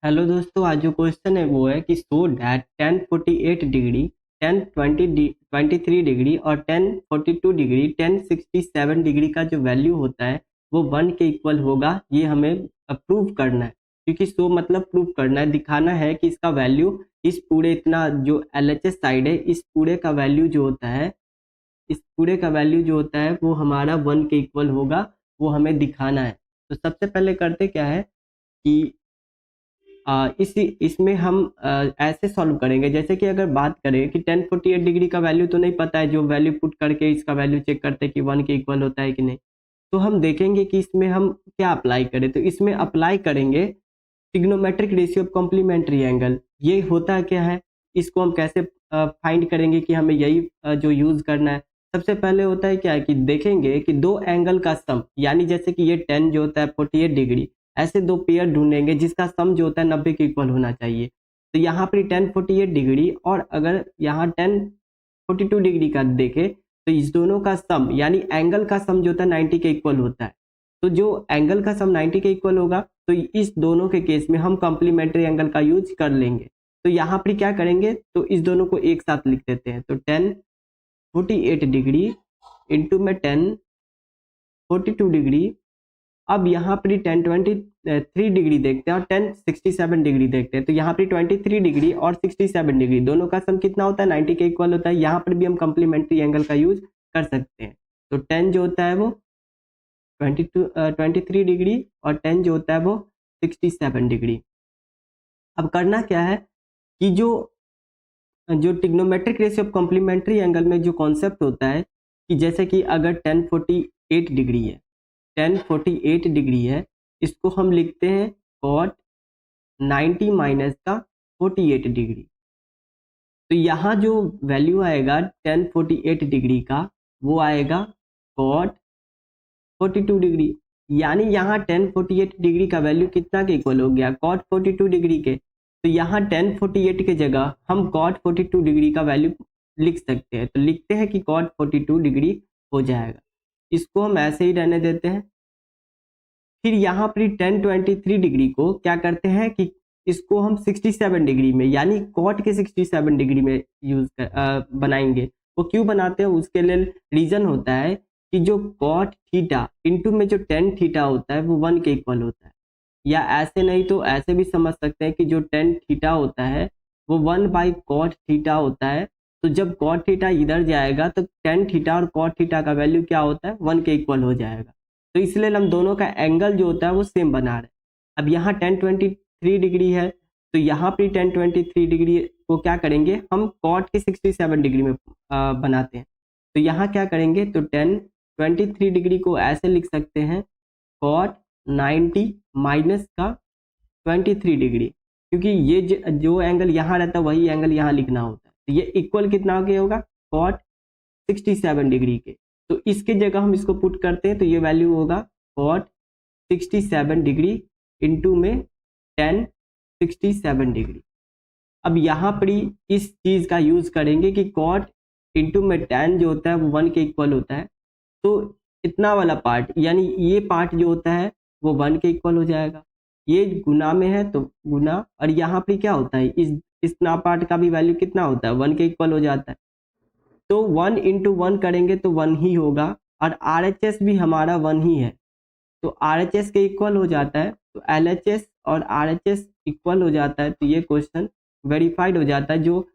Hello दोस्तों, आज जो क्वेश्चन है वो है कि शो दैट 1048 डिग्री, 1023 डिग्री और 1042 डिग्री, 1067 डिग्री का जो वैल्यू होता है वो 1 के इक्वल होगा। ये हमें प्रूव करना है, क्योंकि शो मतलब प्रूव करना है, दिखाना है कि इसका वैल्यू इस पूरे इतना जो LHS साइड है, इस पूरे का वैल्यू जो होता है, इस पूरे का वैल्यू जो होता है वो हमारा 1 के इक्वल होगा। वो हमें दिखाना है। तो सबसे पहले करते क्या है कि इसमें हम ऐसे सॉल्व करेंगे, जैसे कि अगर बात करें कि 1048 डिग्री का वैल्यू तो नहीं पता है, जो वैल्यू पुट करके इसका वैल्यू चेक करते हैं कि 1 के इक्वल होता है कि नहीं। तो हम देखेंगे कि इसमें हम क्या अप्लाई करें। तो इसमें अप्लाई करेंगे trigonometric ratio of complementary angle. ये होता क्या है, इसको हम कैसे फाइंड करेंगे कि हमें यही जो यूज करना है। सबसे पहले होता है क्या है कि देखेंगे कि दो एंगल का सम, यानी जैसे कि ये 10 जो होता है 48 डिग्री, ऐसे दो पेयर ढूंढेंगे जिसका सम जो होता है 90 के इक्वल होना चाहिए। तो यहाँ पर 1048 डिग्री और अगर यहाँ 1042 डिग्री का देखें तो इस दोनों का सम यानी एंगल का सम जो होता है 90 के इक्वल होता है। तो जो एंगल का सम 90 के इक्वल होगा तो इस दोनों के केस में हम कॉम्प्लीमेंट्री एंगल का यूज कर लेंगे। तो यहाँ पर क्या करेंगे, तो इस दोनों को एक साथ लिख देते हैं। तो 1048 डिग्री इंटू में 1042 डिग्री। अब यहाँ पर 1023 डिग्री देखते हैं और 1067 डिग्री देखते हैं। तो यहाँ पर 23 डिग्री और 67 डिग्री दोनों का सम कितना होता है, 90 के इक्वल होता है। यहाँ पर भी हम कॉम्प्लीमेंट्री एंगल का यूज कर सकते हैं। तो 10 जो होता है वो 23 डिग्री और 10 जो होता है वो 67 डिग्री। अब करना क्या है कि जो जो trigonometric ratio of complementary angle में जो कॉन्सेप्ट होता है कि जैसे कि अगर 1048 डिग्री है, 1048 डिग्री है, इसको हम लिखते हैं cot 90 माइनस का 48 डिग्री। तो यहाँ जो वैल्यू आएगा 1048 डिग्री का वो आएगा cot 42 डिग्री। यानी यहाँ 1048 डिग्री का वैल्यू कितना के इक्वल हो गया, cot 42 डिग्री के। तो यहाँ 1048 के जगह हम cot 42 डिग्री का वैल्यू लिख सकते हैं। तो लिखते हैं कि cot 42 डिग्री हो जाएगा। इसको हम ऐसे ही रहने देते हैं। फिर यहाँ पर 1023 डिग्री को क्या करते हैं कि इसको हम 67 डिग्री में यानी cot के 67 डिग्री में बनाएंगे। वो क्यों बनाते हैं, उसके लिए रीजन होता है कि जो cot थीटा इंटू में जो tan थीटा होता है वो 1 के इक्वल होता है। या ऐसे नहीं तो ऐसे भी समझ सकते हैं कि जो tan थीटा होता है वो 1 बाई cot थीटा होता है। तो जब cot थीटा इधर जाएगा तो tan थीटा और cot थीटा का वैल्यू क्या होता है, 1 के इक्वल हो जाएगा। तो इसलिए हम दोनों का एंगल जो होता है वो सेम बना रहे हैं। अब यहाँ 1023 डिग्री है तो यहाँ पर 1023 डिग्री को क्या करेंगे, हम cot के 67 डिग्री में बनाते हैं। तो यहाँ क्या करेंगे, तो 1023 डिग्री को ऐसे लिख सकते हैं cot 90 माइनस का 23 डिग्री, क्योंकि ये जो एंगल यहाँ रहता है वही एंगल यहाँ लिखना होता है। तो ये इक्वल कितना के होगा, cot 67 डिग्री के। तो इसके जगह हम इसको पुट करते हैं तो ये वैल्यू होगा cot 67 डिग्री इंटू में 1067 डिग्री। अब यहाँ पर इस चीज का यूज करेंगे कि cot इंटू में tan जो होता है वो 1 के इक्वल होता है। तो इतना वाला पार्ट यानी ये पार्ट जो होता है वो 1 के इक्वल हो जाएगा। ये गुना में है तो गुना, और यहाँ पर क्या होता है, इस ना पार्ट का भी वैल्यू कितना होता है, 1 के इक्वल हो जाता है। तो 1 इंटू 1 करेंगे तो 1 ही होगा, और RHS भी हमारा 1 ही है तो RHS के इक्वल हो जाता है। तो LHS और RHS इक्वल हो जाता है तो ये क्वेश्चन वेरीफाइड हो जाता है। जो